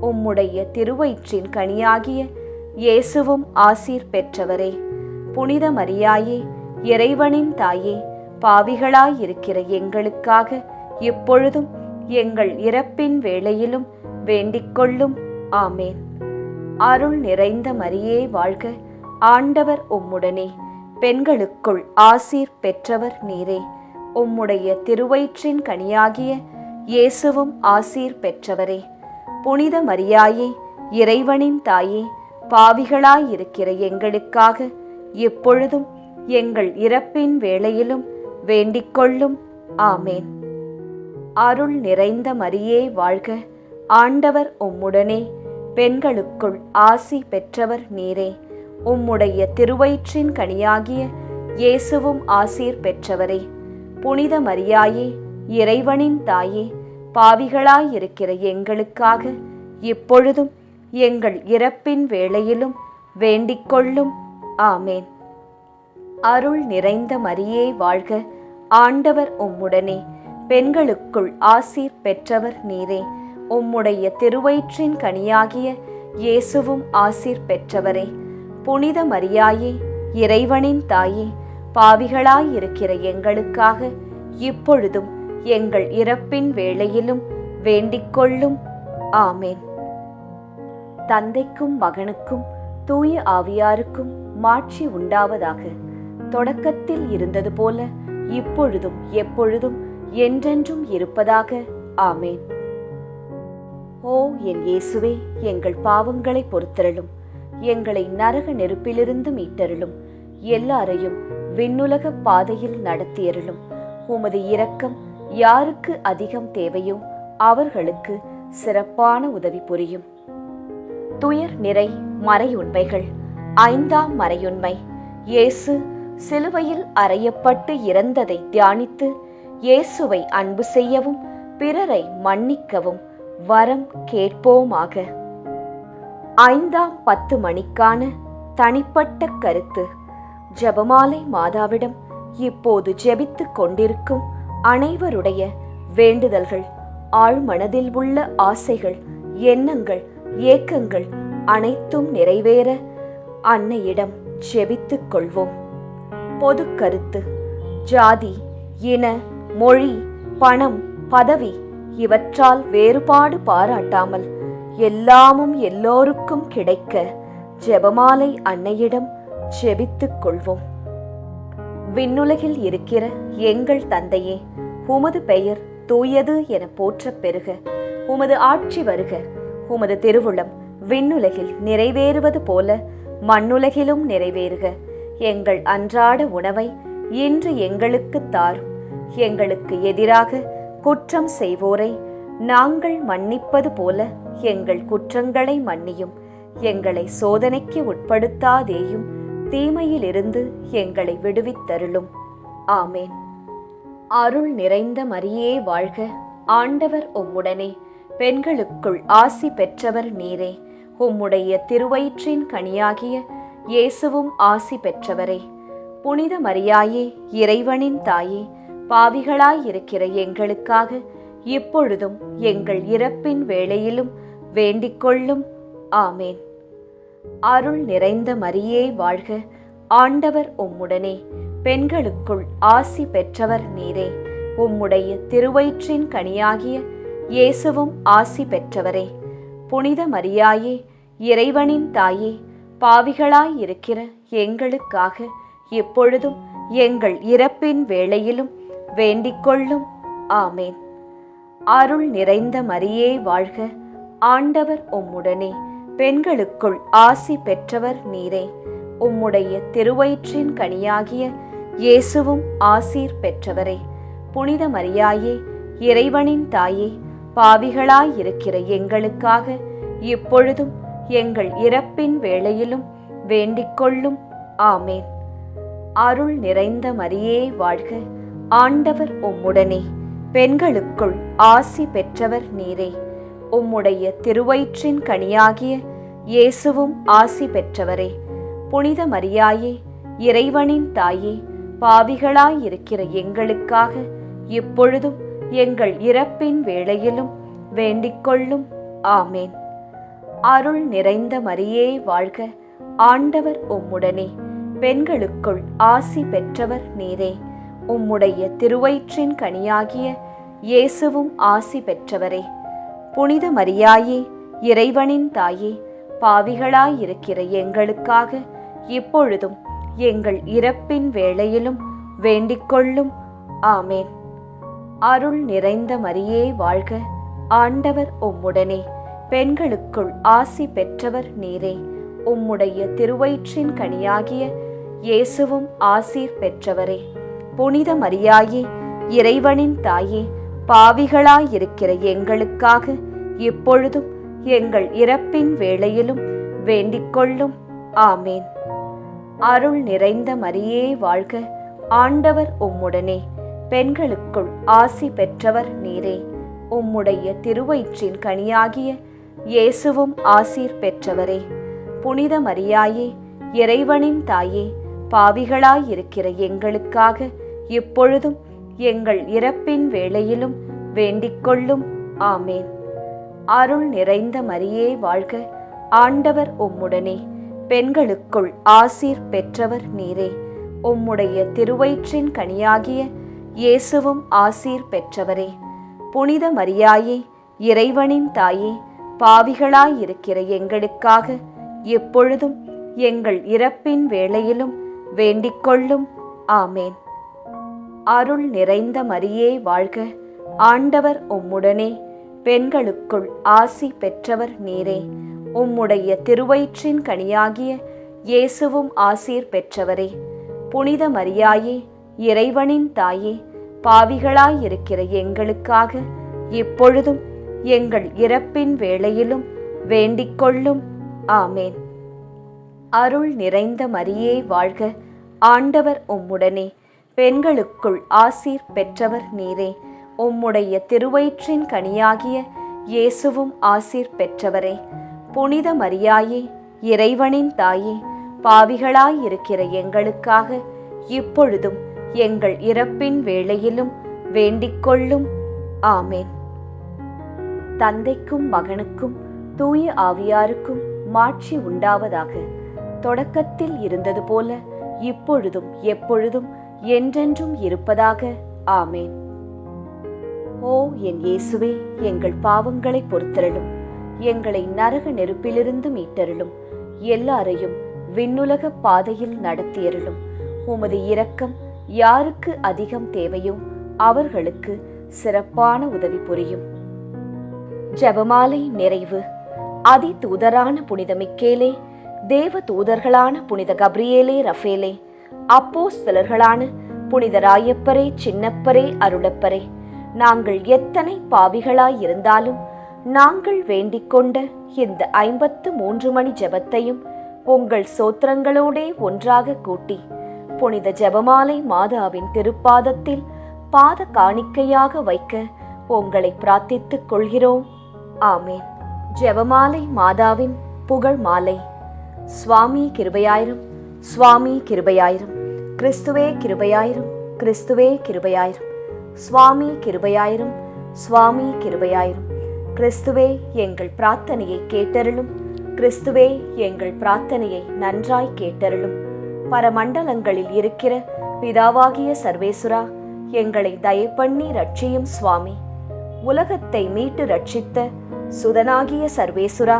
உம்முடைய திருவயிற்றின் கனியாகிய இயேசுவும் ஆசீர் பெற்றவரே. புனித மரியாயே, இறைவனின் தாயே, பாவிகளாயிருக்கிற எங்களுக்காக இப்பொழுதும் எங்கள் இறப்பின் வேளையிலும் வேண்டிக்கொள்ளும். ஆமேன். அருள் நிறைந்த மரியே வாழ்க. ஆண்டவர் உம்முடனே. பெண்களுக்குள் ஆசீர் பெற்றவர் நீரே. உம்முடைய திருவயிற்றின் கனியாகிய இயேசுவும் ஆசீர் பெற்றவரே. புனித மரியாயே, இறைவனின் தாயே, பாவிகளாயிருக்கிற எங்களுக்காக இப்பொழுதும் எங்கள் இறப்பின் வேளையிலும் வேண்டிக்கொள்ளும். ஆமேன். அருள் நிறைந்த மரியே வாழ்க, ஆண்டவர் உம்முடனே, பெண்களுக்குள் ஆசி பெற்றவர் நீரே. உம்முடைய திருவயிற்றின் கனியாகிய இயேசுவும் ஆசீர் பெற்றவரே. புனித மரியாயே, இறைவனின் தாயே, பாவிகளாயிருக்கிற எங்களுக்காக இப்பொழுதும் எங்கள் இறப்பின் வேளையிலும் வேண்டிக்கொள்ளும். ஆமேன். அருள் நிறைந்த மரியே வாழ்க, ஆண்டவர் உம்முடனே, பெண்களுக்குள் ஆசீர் பெற்றவர் நீரே. உம்முடைய திருவயிற்றின் கனியாகிய இயேசுவும் ஆசீர் பெற்றவரே. புனித மரியாயே, இறைவனின் தாயே, பாவிகளாயிருக்கிற எங்களுக்காக இப்பொழுதும் எங்கள் இறப்பின் வேளையிலும் வேண்டிக்கொள்ளும். ஆமேன். தந்தைக்கும் மகனுக்கும் தூய ஆவியாருக்கும் மாட்சி உண்டாவதாக. தொடக்கத்தில் இருந்தது போல இப்பொழுதும் எப்பொழுதும் என்றென்றும் இருப்பதாக. ஆமேன். ஓ என் இயேசுவே, எங்கள் பாவங்களை பொறுத்தருளும், எங்களை நரக நெருப்பிலிருந்து மீட்டருளும், எல்லாரையும் விண்ணுலக பாதையில் நடத்தியருளும். உமது இரக்கம் யாருக்கு அதிகம் தேவையோ அவர்களுக்கு சிறப்பான உதவி புரியும். துயர் நிறை மறையுண்மைகள். 5ஆம் மறையுண்மை. இயேசு சிலுவையில் அறையப்பட்டு இறந்ததை தியானித்து இயேசுவை அன்பு செய்யவும் பிறரை மன்னிக்கவும் வரம் கேட்போமாக. 5ஆம் 10 மணிக்கான தனிப்பட்ட கருத்து. ஜெபமாலை மாதாவிடம் இப்போது ஜெபித்துக் கொண்டிருக்கும் அனைவருடைய வேண்டுதல்கள், ஆழ்மனதில் உள்ள ஆசைகள், எண்ணங்கள், ஏக்கங்கள் அனைத்தும் நிறைவேற அன்னையிடம் ஜெபித்துக் கொள்வோம். பொது கருத்து. ஜாதி, இன, மொழி, பணம், பதவி இவற்றால் வேறுபாடு பாராட்டாமல் எல்லாமும் எல்லோருக்கும் கிடைக்க ஜெபமாலை அன்னையிடம் ஜெபித்துக் கொள்வோம். விண்ணுலகில் இருக்கிற எங்கள் தந்தையே, உமது பெயர் தூயது என போற்றப் பெறுக. உமது ஆட்சி வருக. உமது திருவுளம் விண்ணுலகில் நிறைவேறுவது போல மண்ணுலகிலும் நிறைவேறுக. எங்கள் அன்றாட உணவை இன்று எங்களுக்கு தாரும். எங்களுக்கு எதிராக குற்றம் செய்வோரை நாங்கள் மன்னிப்பது போல எங்கள் குற்றங்களை மன்னியும். எங்களை சோதனைக்கு உட்படுத்தாதேயும், தீமையிலிருந்து எங்களை விடுவித்தருளும். ஆமேன். அருள் நிறைந்த மரியே வாழ்க, ஆண்டவர் உம்முடனே, பெண்களுக்குள் ஆசி பெற்றவர் நீரே. உம்முடைய திருவயிற்றின் கனியாகிய இயேசுவும் ஆசி பெற்றவரே. புனித மரியாயே, இறைவனின் தாயே, பாவிகளாயிருக்கிற எங்களுக்காக இப்பொழுதும் எங்கள் இறப்பின் வேளையிலும் வேண்டிக்கொள்ளும். ஆமேன். அருள் நிறைந்த மரியே வாழ்க, ஆண்டவர் உம்முடனே, பெண்களுக்குள் ஆசி பெற்றவர் நீரே. உம்முடைய திருவயிற்றின் கனியாகிய இயேசுவும் ஆசி பெற்றவரே. புனித மரியாயே, இறைவனின் தாயே, பாவிகளாயிருக்கிற எங்களுக்காக இப்பொழுதும் எங்கள் இறப்பின் வேளையிலும் வேண்டிக்கொள்ளும். ஆமேன். அருள் நிறைந்த மரியே வாழ்க, ஆண்டவர் உம்முடனே, பெண்களுக்குள் ஆசி பெற்றவர் நீரே. உம்முடைய திருவயிற்றின் கனியாகிய இயேசுவும் ஆசீர் பெற்றவரே. புனித மரியாயே, இறைவனின் தாயே, பாவிகளாயிருக்கிற எங்களுக்காக இப்பொழுதும் எங்கள் இறப்பின் வேளையிலும் வேண்டிக்கொள்ளும். ஆமேன். அருள் நிறைந்த மரியே வாழ்க, ஆண்டவர் உம்முடனே, பெண்களுக்குள் ஆசி பெற்றவர் நீரே. உம்முடைய திருவயிற்றின் கனியாகிய இயேசுவும் ஆசி பெற்றவரே. புனித மரியாயே, இறைவனின் தாயே, பாவிகளாயிருக்கிற எங்களுக்காக இப்பொழுதும் எங்கள் இறப்பின் வேளையிலும் வேண்டிக்கொள்ளும். ஆமேன். அருள் நிறைந்த மரியே வாழ்க, ஆண்டவர் உம்முடனே, பெண்களுக்குள் ஆசி பெற்றவர் நீரே. உம்முடைய திருவயிற்றின் கனியாகிய இயேசுவும் ஆசி பெற்றவரே. புனித மரியாயே, இறைவனின் தாயே, பாவிகளாயிருக்கிற எங்களுக்காக இப்பொழுதும் எங்கள் இறப்பின் வேளையிலும் வேண்டிக்கொள்ளும். ஆமேன். அருள் நிறைந்த மரியே வாழ்க, ஆண்டவர் உம்முடனே, பெண்களுக்குள் ஆசி பெற்றவர் நீரே. உம்முடைய திருவயிற்றின் கனியாகிய இயேசுவும் ஆசீர் பெற்றவரே. புனித மரியாயே, இறைவனின் தாயே, பாவிகளாயிருக்கிற எங்களுக்காக இப்பொழுதும் எங்கள் இறப்பின் வேளையிலும் வேண்டிக்கொள்ளும். ஆமேன். அருள் நிறைந்த மரியே வாழ்க, ஆண்டவர் உம்முடனே, பெண்களுக்குள் ஆசி பெற்றவர் நீரே. உம்முடைய திருவயிற்றின் கனியாகிய இயேசுவும் ஆசீர் பெற்றவரே. புனித மரியாயே, இறைவனின் தாயே, பாவிகளாயிருக்கிற எங்களுக்காக இப்பொழுதும் எங்கள் இறப்பின் வேளையிலும் வேண்டிக்கொள்ளும். ஆமேன். அருள் நிறைந்த மரியே வாழ்க, ஆண்டவர் உம்முடனே, பெண்களுக்குள் ஆசீர் பெற்றவர் நீரே. உம்முடைய திருவயிற்றின் கனியாகிய இயேசுவும் ஆசீர் பெற்றவரே. புனித மரியாயே, இறைவனின் தாயே, பாவிகளாயிருக்கிற எங்களுக்காக எப்பொழுதும் எங்கள் இறப்பின் வேளையிலும் வேண்டிக்கொள்ளும். ஆமேன். அருள் நிறைந்த மரியே வாழ்க, ஆண்டவர் உம்முடனே, பெண்களுக்குள் ஆசி பெற்றவர் நீரே. உம்முடைய திருவயிற்றின் கனியாகிய இயேசுவும் ஆசீர் பெற்றவரே. புனித மரியாயே, இறைவனின் தாயே, பாவிகளாயிருக்கிற எங்களுக்காக இப்பொழுதும் எங்கள் இறப்பின் வேளையிலும் வேண்டிக்கொள்ளும். ஆமேன். அருள் நிறைந்த மரியே வாழ்க, ஆண்டவர் உம்முடனே, பெண்களுக்குள் ஆசீர் பெற்றவர் நீரே. உம்முடைய திருவயிற்றின் கனியாகிய இயேசுவும் ஆசீர் பெற்றவரே. புனித மரியாயே, இறைவனின் தாயே, பாவிகளாயிருக்கிற எங்களுக்காக இப்பொழுதும் எங்கள் இறப்பின் வேளையிலும் வேண்டிக்கொள்ளும். ஆமேன். தந்தைக்கும் மகனுக்கும் தூய ஆவியாருக்கும் மாட்சி உண்டாவதாக. தொடக்கத்தில் இருந்தது போல இப்பொழுதும் எப்பொழுதும் என்றென்றும் இருப்பதாக. ஆமேன். ஓ என் இயேசுவே, எங்கள் பாவங்களை பொறுத்தருளும், எங்களை நரக நெருப்பிலிருந்து மீட்டருளும், எல்லாரையும் விண்ணுலக பாதையில் நடத்தியருளும். உமது இரக்கம் யாருக்கு அதிகம் தேவையோ அவர்களுக்கு சிறப்பான உதவி புரியும். ஜெபமாலை நிறைவு. அதி தூதரான புனித மிக்கேலே, தேவ தூதர்களான புனித கப்ரியேலே ரஃபேலே, அப்போஸ்தலர்களான புனித ராயப்பரே, சின்னப்பரே, அருளப்பரே, நாங்கள் எத்தனை பாவிகளாயிருந்தாலும் நாங்கள் வேண்டிக் கொண்ட இந்த 53 மணி ஜெபத்தையும் உங்கள் சோத்திரங்களோடே ஒன்றாக கூட்டி புனித ஜெபமாலை மாதாவின் திருப்பாதத்தில் பாத காணிக்கையாக வைக்க உங்களை பிரார்த்தித்துக் கொள்கிறோம். ஆமேன். ஜெபமாலை மாதாவின் புகழ் மாலை. சுவாமி கிருபையாயிரும், சுவாமி கிருபையாயிரும், கிறிஸ்துவே கிருபையாயிரும், கிறிஸ்துவே கிருபையாயிரும், சுவாமி கிருபையாயிரும், சுவாமி கிருபையாயிரும். கிறிஸ்துவே எங்கள் பிரார்த்தனையை கேட்டருளும், கிறிஸ்துவே எங்கள் பிரார்த்தனையை நன்றாய் கேட்டருளும். பரமண்டலங்களில் இருக்கிற பிதாவாகிய சர்வேசுரா, எங்களை தயப்பண்ணி ரட்சியும் சுவாமி. உலகத்தை மீட்டு ரட்சித்த சுதனாகிய சர்வேசுரா,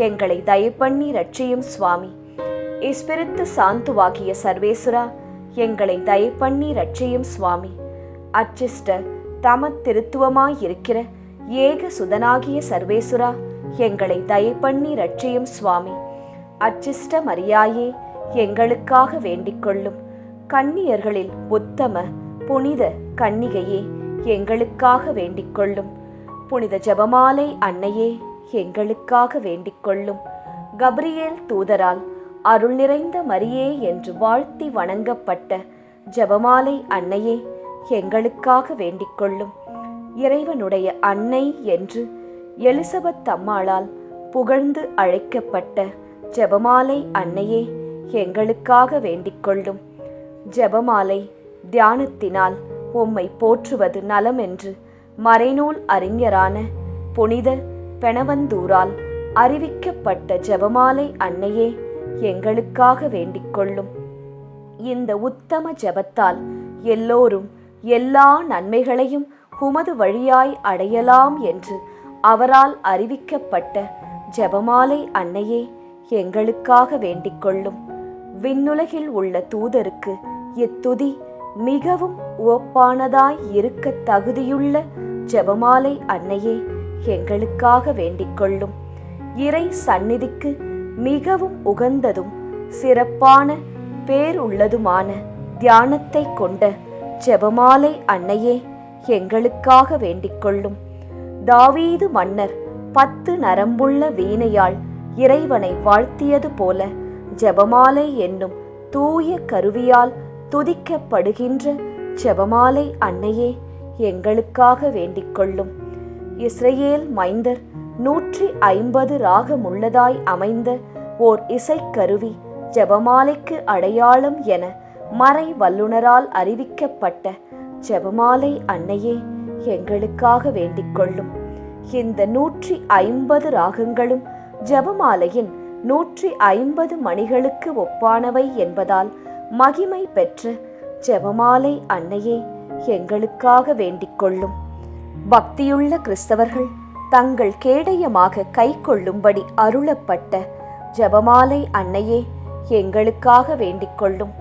எங்களை தயப்பண்ணி ரட்சியும் சுவாமி. இஸ்பிரித்து சாந்துவாகிய சர்வேசுரா, எங்களை தயப்பண்ணி ரட்சியும் சுவாமி. அச்சிஷ்ட தம திருத்துவமாயிருக்கிற ஏக சுதனாகிய சர்வேசுரா, எங்களை தயப்பண்ணி ரட்சியும் சுவாமி. அச்சிஷ்ட மரியாயே, எங்களுக்காக வேண்டிக்கொள்ளும். கன்னியர்களில் உத்தம புனித கன்னிகையே, எங்களுக்காக வேண்டிக்கொள்ளும். புனித ஜெபமாலை அன்னையே, எங்களுக்காக வேண்டிக்கொள்ளும். கப்ரியேல் தூதரால் அருள் நிறைந்த மரியே என்று வாழ்த்தி வணங்கப்பட்ட ஜெபமாலை அன்னையே, எங்களுக்காக வேண்டிக்கொள்ளும். இறைவனுடைய அன்னை என்று எலிசபெத் அம்மாளால் புகழ்ந்து அழைக்கப்பட்ட ஜெபமாலை அன்னையே, எங்களுக்காக வேண்டிக்கொள்ளும். ஜெபமாலை தியானத்தினால் உம்மை போற்றுவது நலம் என்று மறைநூல் அறிஞரான புனித பெனவந்தூரால் அறிவிக்கப்பட்ட ஜெபமாலை அன்னையே, எங்களுக்காக வேண்டிக்கொள்ளும். இந்த உத்தம ஜெபத்தால் எல்லோரும் எல்லா நன்மைகளையும் உமது வழியாய் அடையலாம் என்று அவரால் அறிவிக்கப்பட்ட ஜெபமாலை அன்னையே, எங்களுக்காக வேண்டிக்கொள்ளும். விண்ணுலகில் உள்ள தூதருக்கு இத்துதி மிகவும் உவப்பானதாய் இருக்க தகுதியுள்ள ஜெபமாலை அன்னையே, எங்களுக்காக வேண்டிக்கொள்ளும். இறை சந்நிதிக்கு மிகவும் உகந்ததும் சிறப்பான பேருள்ளதுமான தியானத்தை கொண்ட ஜெபமாலை அன்னையே, எங்களுக்காக வேண்டிக் கொள்ளும். தாவீது மன்னர் 10 நரம்புள்ள வீணையால் இறைவனை வாழ்த்தியது போல ஜெபமாலை என்னும் தூய கருவியால் துதிக்கப்படுகின்ற ஜெபமாலை அன்னையே எங்களுக்காக வேண்டிக் கொள்ளும். இஸ்ரேல் மைந்தர் 150 ராகமுள்ளதாய் அமைந்த ஓர் இசைக்கருவி ஜெபமாலைக்கு அடையாளம் என மறை வல்லுனரால் அறிவிக்கப்பட்ட ஜெபமாலை அன்னையே எங்களுக்காக வேண்டிக் கொள்ளும். இந்த 150 ராகங்களும் ஜெபமாலையின் 150 மணிகளுக்கு ஒப்பானவை என்பதால் மகிமை பெற்ற ஜெபமாலை அன்னையே எங்களுக்காக வேண்டிக் கொள்ளும். பக்தியுள்ள கிறிஸ்தவர்கள் தங்கள் கேடயமாக கை கொள்ளும்படி அருளப்பட்ட ஜெபமாலை அன்னையே எங்களுக்காக வேண்டிக் கொள்ளும்.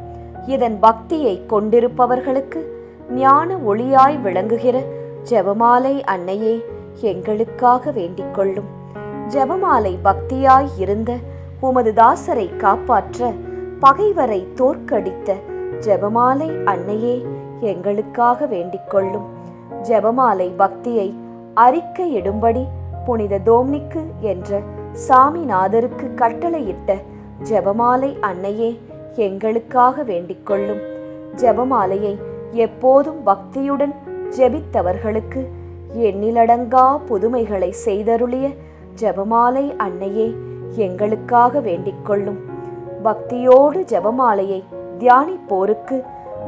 இதன் பக்தியை கொண்டிருப்பவர்களுக்கு ஞான ஒளியாய் விளங்குகிற ஜெபமாலை அன்னையே எங்களுக்காக வேண்டிக் கொள்ளும். ஜெபமாலை பக்தியாய் இருந்த உமது தாசரை காப்பாற்ற பகைவரை தோற்கடித்த ஜெபமாலை அன்னையே எங்களுக்காக வேண்டிக் கொள்ளும். ஜெபமாலை பக்தியை அறிக்கையிடும்படி புனித தோம்னிக்கு என்ற சாமிநாதருக்கு கட்டளையிட்ட ஜெபமாலை அன்னையே எங்களுக்காக வேண்டிக் கொள்ளும். ஜெபமாலையை எப்போதும் பக்தியுடன் ஜெபித்தவர்களுக்கு எண்ணிலடங்கா புதுமைகளை செய்தருளிய ஜெபமாலை அன்னையே எங்களுக்காக வேண்டிக் கொள்ளும். பக்தியோடு ஜெபமாலையை தியானிப்போருக்கு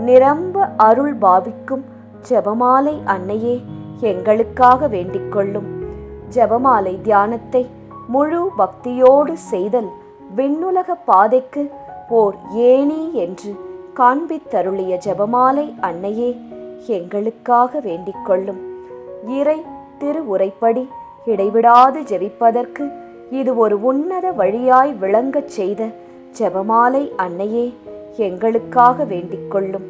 நிரம்ப அருள் பாவிக்கும் ஜெபமாலை அன்னையே எங்களுக்காக வேண்டிக் கொள்ளும். ஜெபமாலை தியானத்தை முழு பக்தியோடு செய்தல் விண்ணுலக பாதைக்கு ஓர் ஏணி என்று காண்பித்தருளிய ஜெபமாலை அன்னையே எங்களுக்காக வேண்டிக் கொள்ளும். இறை திருவுரைப்படி இடைவிடாது ஜெபிப்பதற்கு இது ஒரு உன்னத வழியாய் விளங்கச் செய்த ஜெபமாலை அன்னையே எங்களுக்காக வேண்டிக் கொள்ளும்.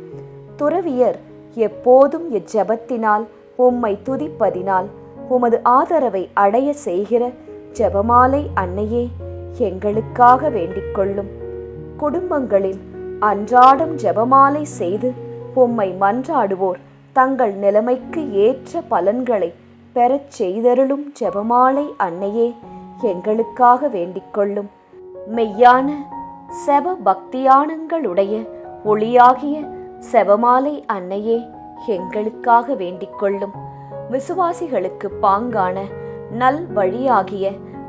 துறவியர் எப்போதும் இச்செபத்தினால் உம்மை துதிப்பதினால் உமது ஆதரவை அடைய செய்கிற ஜெபமாலை அன்னையே எங்களுக்காக வேண்டிக் கொள்ளும். குடும்பங்களில் அன்றாடம் ஜெபமாலை செய்து உம்மை மன்றாடுவோர் தங்கள் நிலைமைக்கு ஏற்ற பலன்களை பெறச் செய்தருளும் ஜெபமாலை அன்னையே எங்களுக்காக வேண்டிக் கொள்ளும். மெய்யான செப பக்தியானங்களுடைய ஒளியாகிய செபமாலை அன்னையே எங்களுக்காக வேண்டிக் கொள்ளும். விசுவாசிகளுக்கு பாங்கான நல் வழியாகிய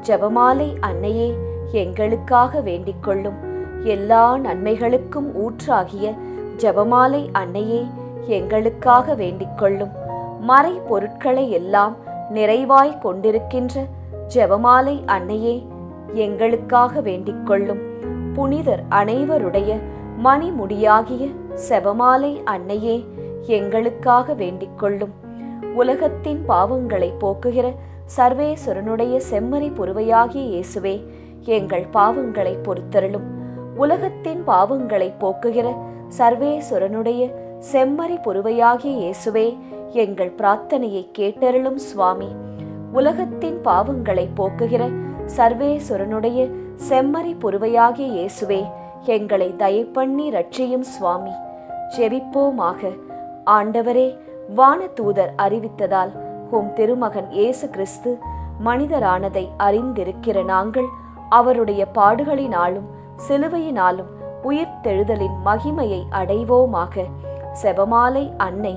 ஜெபமாலை அன்னையே எங்களுக்காக வேண்டிக் கொள்ளும். எல்லா நன்மைகளுக்கும் ஊற்றாகிய ஜெபமாலை அன்னையே எங்களுக்காக வேண்டிக் கொள்ளும். மறை பொருட்களை எல்லாம் நிறைவாய் கொண்டிருக்கின்ற ஜெபமாலை அன்னையே எங்களுக்காக வேண்டிக் கொள்ளும். புனிதர் அனைவருடைய மணிமுடியாகிய செபமாலை அன்னையே எங்களுக்காக வேண்டிக் கொள்ளும். உலகத்தின் பாவங்களை போக்குகிற சர்வேஸ்வரனுடைய செம்மறி புருவையாகிய இயேசுவே எங்கள் பாவங்களை பொறுத்தருளும். உலகத்தின் பாவங்களை போக்குகிற சர்வேஸ்வரனுடைய செம்மறி புருவையாகிய இயேசுவே எங்கள் பிரார்த்தனையை கேட்டருளும் சுவாமி. உலகத்தின் பாவங்களை போக்குகிற சர்வேஸ்வரனுடைய செம்மறி புருவையாகிய இயேசுவே எங்களை தயப்பண்ணி ரட்சியும் சுவாமி. ஜெபிப்போமாக. ஆண்டவரே, வானதூதர் அறிவித்ததால் உம் திருமகன் இயேசு கிறிஸ்து மனிதரானதை அறிந்திருக்கிற நாங்கள் அவருடைய பாடுகளினாலும் சிலுவையினாலும் உயிர்த்தெழுதலின் மகிமையை அடைவோமாக. செபமாலை அன்னை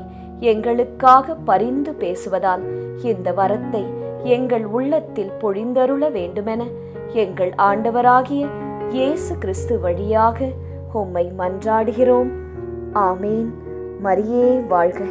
எங்களுக்காக பரிந்து பேசுவதால் இந்த வரத்தை எங்கள் உள்ளத்தில் பொழிந்தருள வேண்டுமென எங்கள் ஆண்டவராகிய இயேசு கிறிஸ்து வழியாக உம்மை மன்றாடுகிறோம். ஆமேன். மரியே வாழ்க.